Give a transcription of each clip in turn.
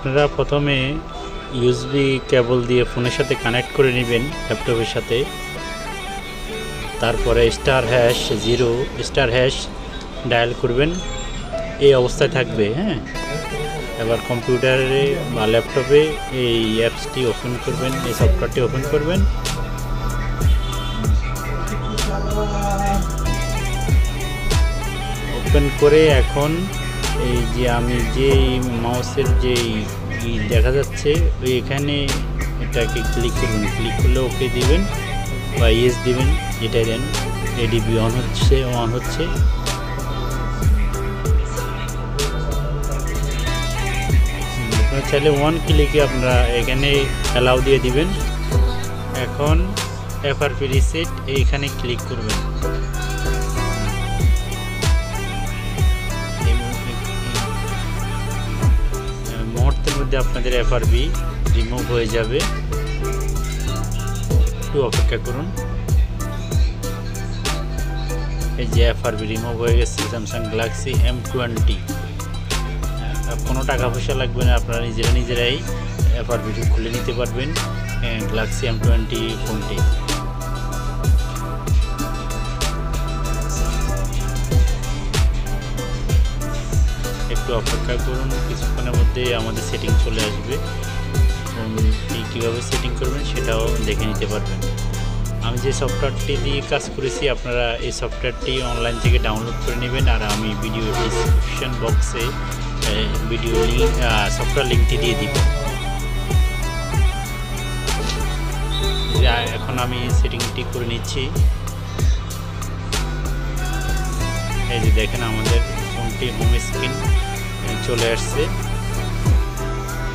আপনারা প্রথমে ইউএসবি কেবল দিয়ে ফোনের সাথে কানেক্ট করে নেবেন ল্যাপটপের সাথে। তারপরে *#0 ডায়াল করবেন, এই অবস্থায় থাকবে। হ্যাঁ, এবার কম্পিউটারে বা ল্যাপটপে এই অ্যাপসটি ওপেন করবেন, এই সফটওয়্যারটি ওপেন করবেন। ওপেন করে এখন এই যে আমি যে মাউসের যে দেখা যাচ্ছে এখানে এটাকে ক্লিক করবেন। ক্লিক করলে ওকে দিবেন বা ইয়েস দিবেন, যেটাই দেন। এডিবি অন হচ্ছে। আপনারা চাইলে 1 ক্লিকে আপনারা এখানে অ্যালাউ দিয়ে দিবেন। এখন FRP রিসেট এইখানে ক্লিক করবেন। মুহূর্তের মধ্যে আপনাদের FRP রিমুভ হয়ে যাবে। একটু অপেক্ষা করুন। এই যে FRP রিমুভ হয়ে গেছে স্যামসাং গ্যালাক্সি M20। কোনো টাকা পয়সা লাগবে না, আপনারা নিজেরাই FRP খুলে নিতে পারবেন গ্যালাক্সি M20 ফোনটি। একটু অপেক্ষা করুন, কিছুক্ষণের মধ্যে আমাদের সেটিং চলে আসবে। কীভাবে সেটিং করবেন সেটাও দেখে নিতে পারবেন। আমি যে সফটওয়্যারটি দিয়ে কাজ করেছি, আপনারা এই সফটওয়্যারটি অনলাইন থেকে ডাউনলোড করে নেবেন। আর আমি ভিডিও ডিসক্রিপশন বক্সে ভিডিও লিঙ্ক সফটওয়্যার লিঙ্কটি দিয়ে দিব। এখন আমি সেটিংটি করে নিচ্ছি। এই যে দেখেন আমাদের ফোনটি হোম স্ক্রিন চলে আসছে।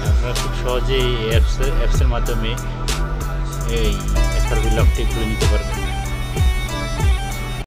আপনারা খুব সহজেই এই অ্যাপসের মাধ্যমে এই FRP লকটি খুলে নিতে পারবেন।